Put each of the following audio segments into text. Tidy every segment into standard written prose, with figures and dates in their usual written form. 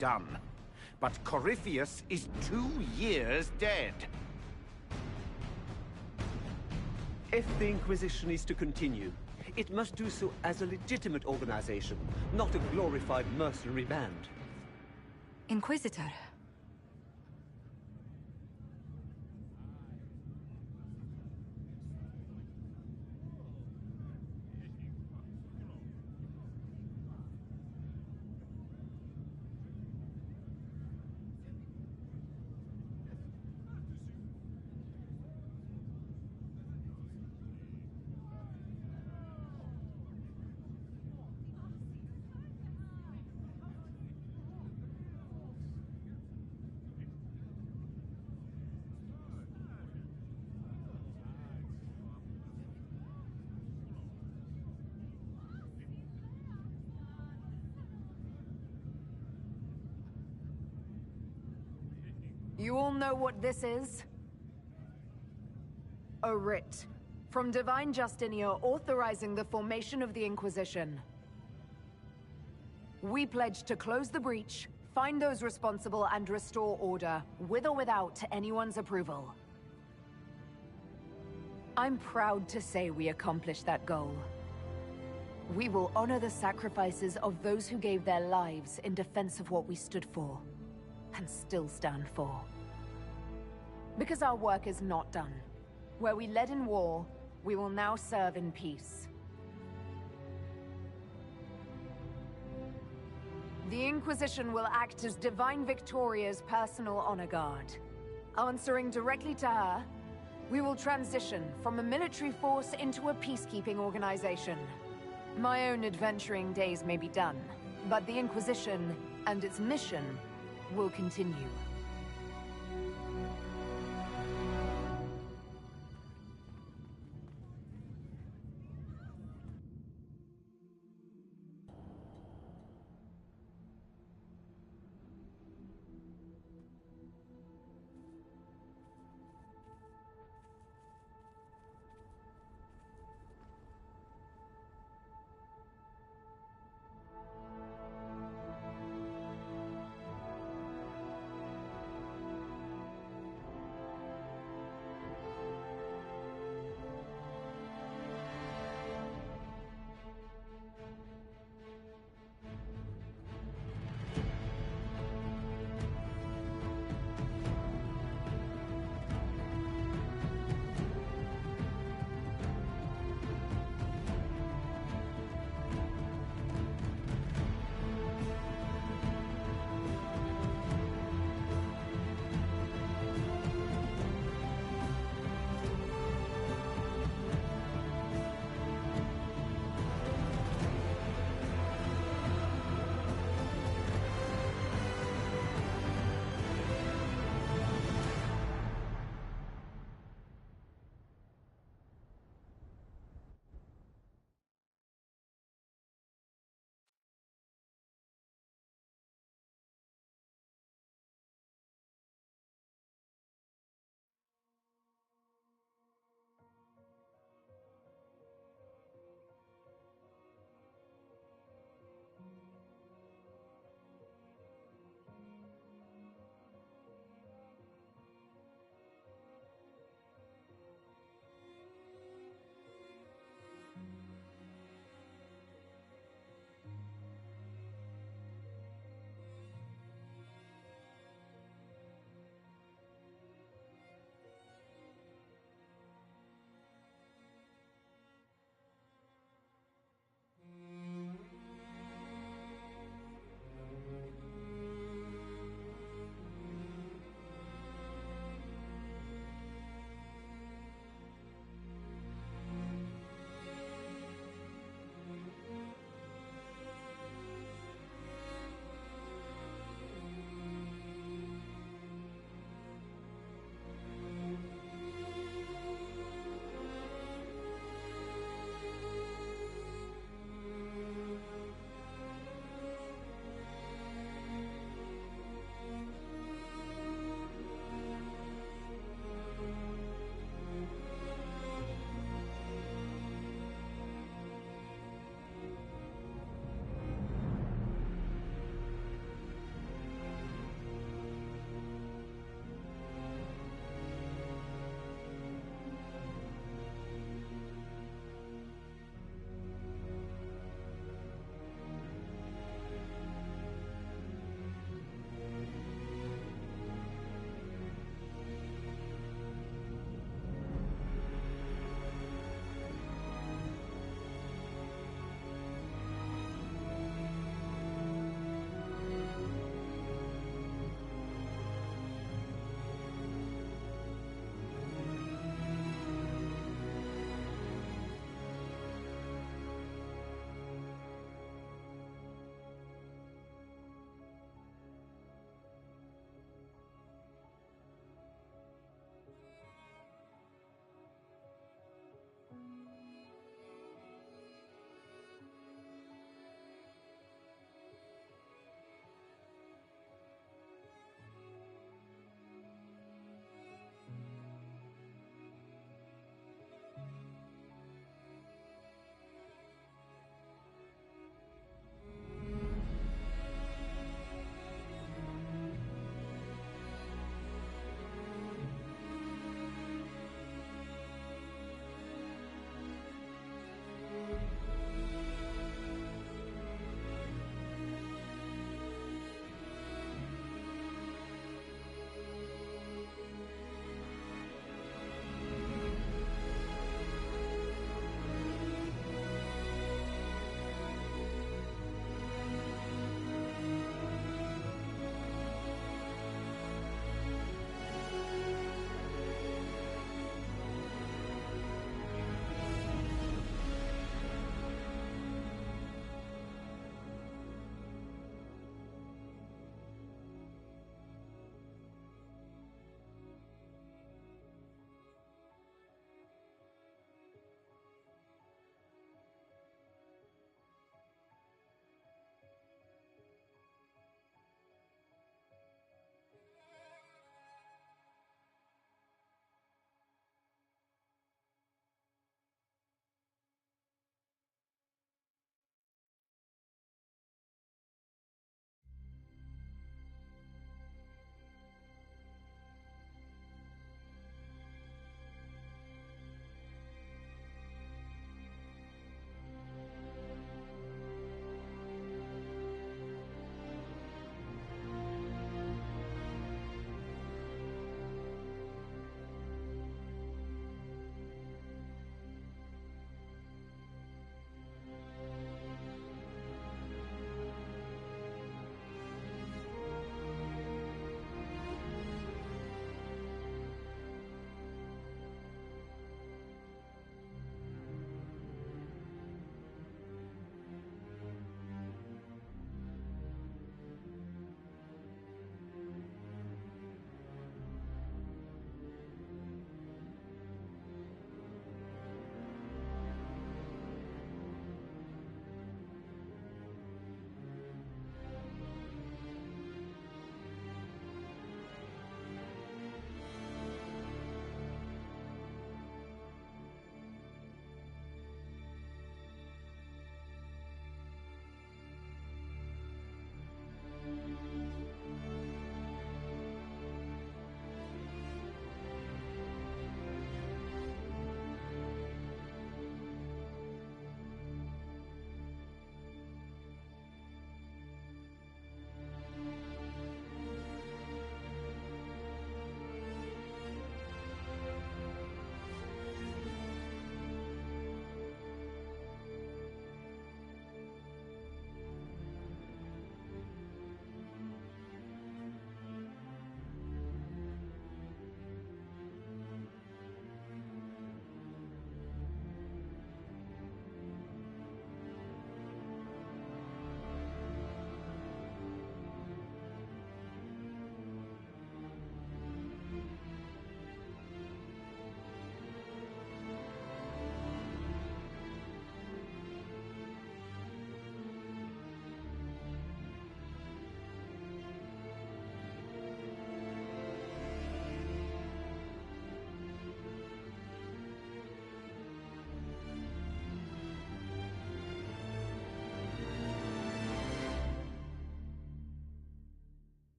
done. But Corypheus is 2 years dead. If the Inquisition is to continue, it must do so as a legitimate organization, not a glorified mercenary band. Inquisitor. You all know what this is? A writ from Divine Justinia authorizing the formation of the Inquisition. We pledge to close the breach, find those responsible, and restore order, with or without anyone's approval. I'm proud to say we accomplished that goal. We will honor the sacrifices of those who gave their lives in defense of what we stood for, and still stand for. Because our work is not done. Where we led in war, we will now serve in peace. The Inquisition will act as Divine Victoria's personal honor guard. Answering directly to her, we will transition from a military force into a peacekeeping organization. My own adventuring days may be done, but the Inquisition and its mission will continue.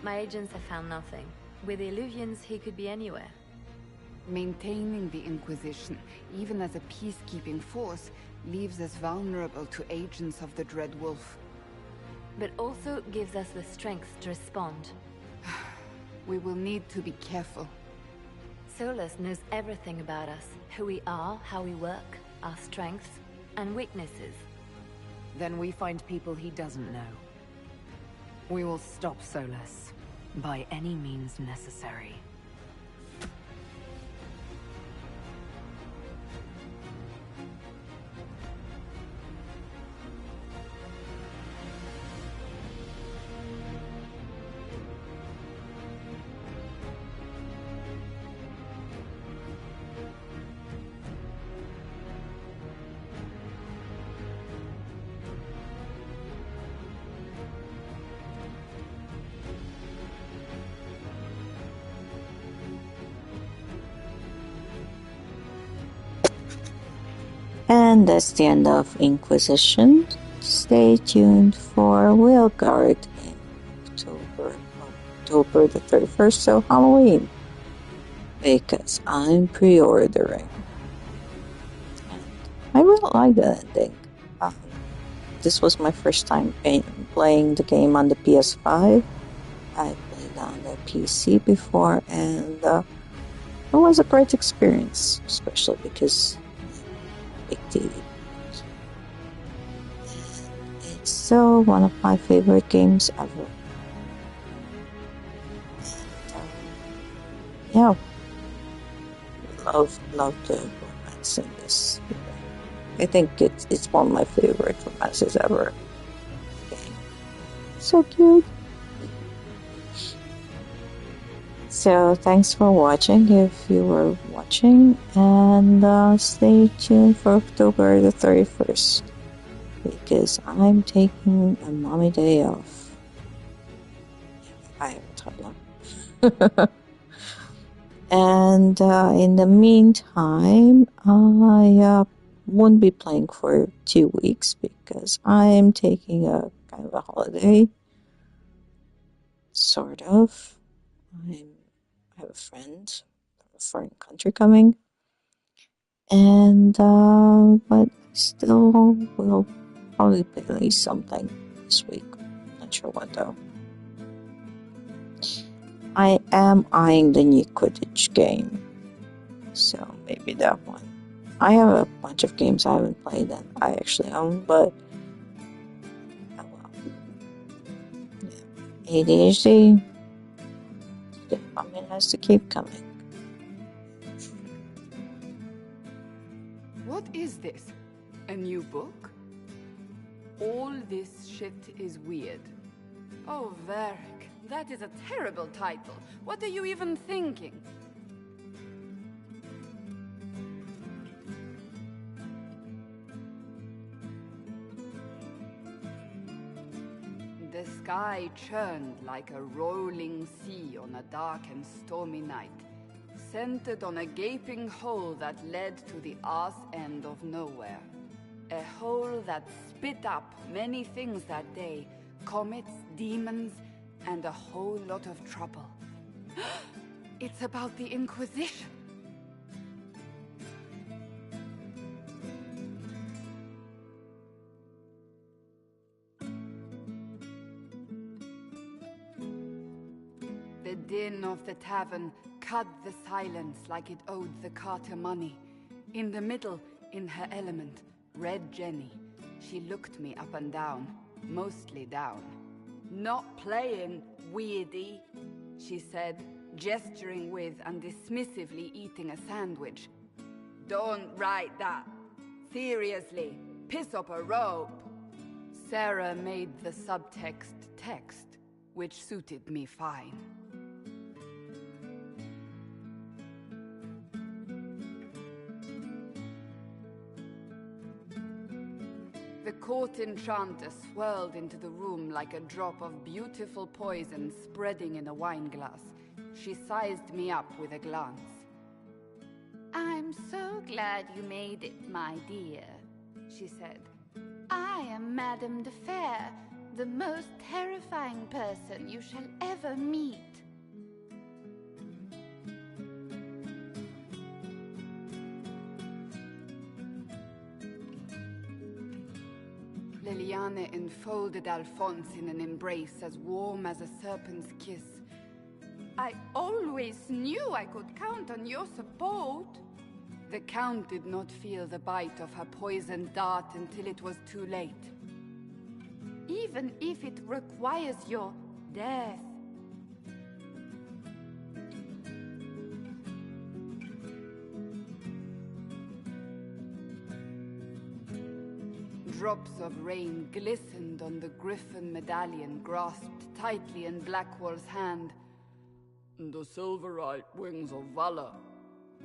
My agents have found nothing. With the Illuvians, he could be anywhere. Maintaining the Inquisition, even as a peacekeeping force, leaves us vulnerable to agents of the Dread Wolf. But also gives us the strength to respond. We will need to be careful. Solus knows everything about us. Who we are, how we work, our strengths, and weaknesses. Then we find people he doesn't know. We will stop Solus, by any means necessary. And that's the end of Inquisition. Stay tuned for Veilguard in October the 31st, so Halloween. Because I'm pre-ordering. And I really like the ending. This was my first time playing the game on the PS5. I played on the PC before, and it was a great experience, especially because big TV. It's so one of my favorite games ever. And, yeah, love the romance in this. I think it's one of my favorite romances ever. Okay. So cute. So thanks for watching if you were watching, and stay tuned for October the 31st because I'm taking a mommy day off. I have a toddler. And in the meantime, I won't be playing for 2 weeks because I'm taking a kind of a holiday. Sort of. I have a friend from a foreign country coming, and but I still will probably play at least something this week. Not sure what though. I am eyeing the new Quidditch game, so maybe that one. I have a bunch of games I haven't played and I actually own, but oh well. Yeah. ADHD. The dopamine has to keep coming. What is this? A new book? All this shit is weird. Oh, Varric, that is a terrible title. What are you even thinking? The sky churned like a rolling sea on a dark and stormy night, centered on a gaping hole that led to the arse end of nowhere. A hole that spit up many things that day, comets, demons, and a whole lot of trouble. It's about the Inquisition. The din of the tavern cut the silence like it owed the carter money. In the middle, in her element, Red Jenny. She looked me up and down, mostly down. "Not playing, weirdy," she said, gesturing with and dismissively eating a sandwich. "Don't write that. Seriously, piss up a rope." Sarah made the subtext text, which suited me fine. The court enchanter swirled into the room like a drop of beautiful poison spreading in a wineglass. She sized me up with a glance. "I'm so glad you made it, my dear," she said. "I am Madame de Fair, the most terrifying person you shall ever meet. Liliane enfolded Alphonse in an embrace as warm as a serpent's kiss. I always knew I could count on your support. The Count did not feel the bite of her poisoned dart until it was too late. Even if it requires your death. Drops of rain glistened on the griffin medallion grasped tightly in Blackwall's hand. The silverite wings of valor,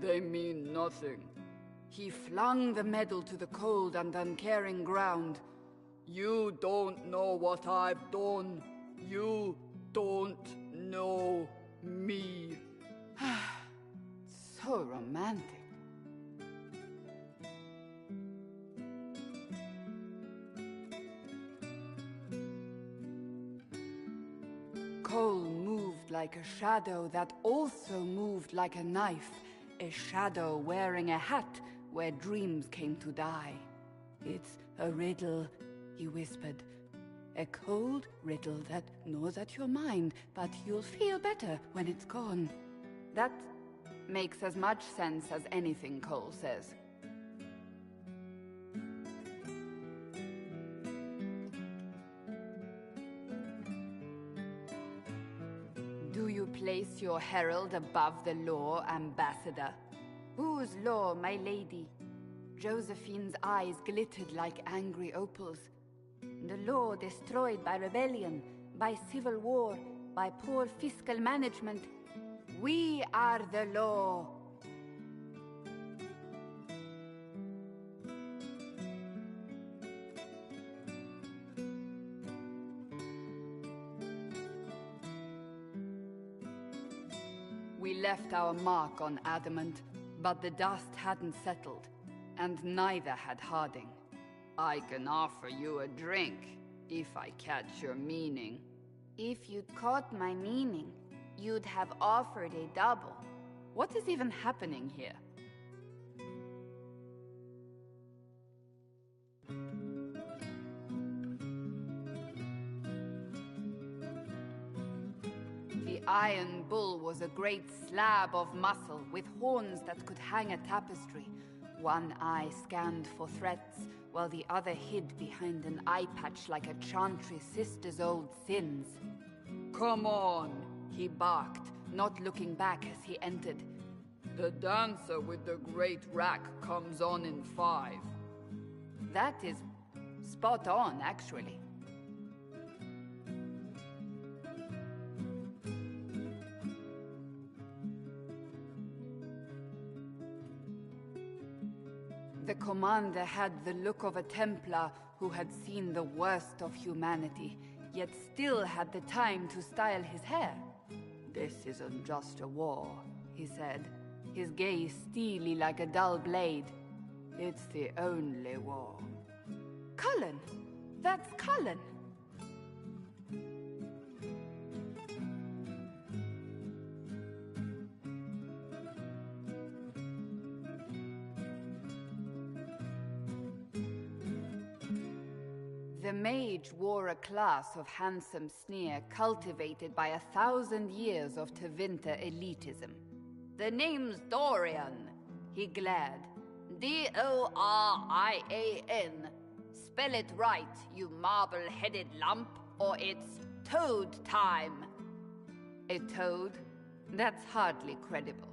they mean nothing. He flung the medal to the cold and uncaring ground. You don't know what I've done. You don't know me. So romantic. Cole moved like a shadow that also moved like a knife. A shadow wearing a hat where dreams came to die. It's a riddle, he whispered. A cold riddle that gnaws at your mind, but you'll feel better when it's gone. That makes as much sense as anything Cole says. Do you place your herald above the law, Ambassador? Whose law, my lady? Josephine's eyes glittered like angry opals. The law destroyed by rebellion, by civil war, by poor fiscal management. We are the law. We left our mark on adamant, but the dust hadn't settled, and neither had Harding. I can offer you a drink, if I catch your meaning. If you'd caught my meaning, you'd have offered a double. What is even happening here? The Iron Bull was a great slab of muscle with horns that could hang a tapestry. One eye scanned for threats, while the other hid behind an eye patch like a chantry sister's old sins. Come on, he barked, not looking back as he entered. The dancer with the great rack comes on in 5. That is spot on, actually. The commander had the look of a Templar who had seen the worst of humanity, yet still had the time to style his hair. This isn't just a war, he said, his gaze steely like a dull blade. It's the only war. Cullen! That's Cullen! The mage wore a class of handsome sneer cultivated by 1,000 years of Tevinter elitism. The name's Dorian, he glared. D-O-R-I-A-N. Spell it right, you marble-headed lump, or it's toad time. A toad? That's hardly credible.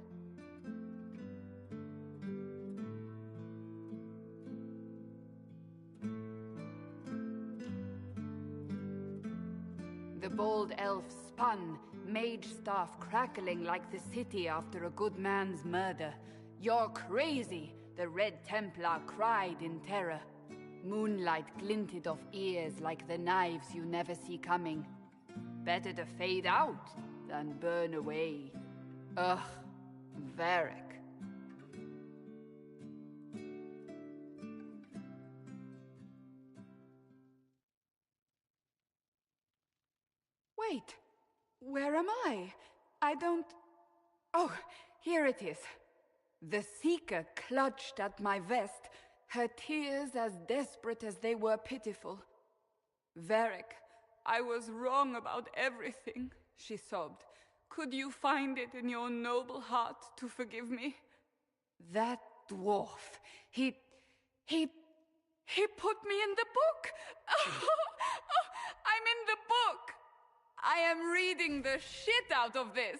The bold elf spun, mage staff crackling like the city after a good man's murder. You're crazy, the Red Templar cried in terror. Moonlight glinted off ears like the knives you never see coming. Better to fade out than burn away. Ugh, Varric. Wait, where am I? I don't... Oh, here it is. The Seeker clutched at my vest, her tears as desperate as they were pitiful. Varric, I was wrong about everything, she sobbed. Could you find it in your noble heart to forgive me? That dwarf, he put me in the book! I'm in the book! I am reading the shit out of this!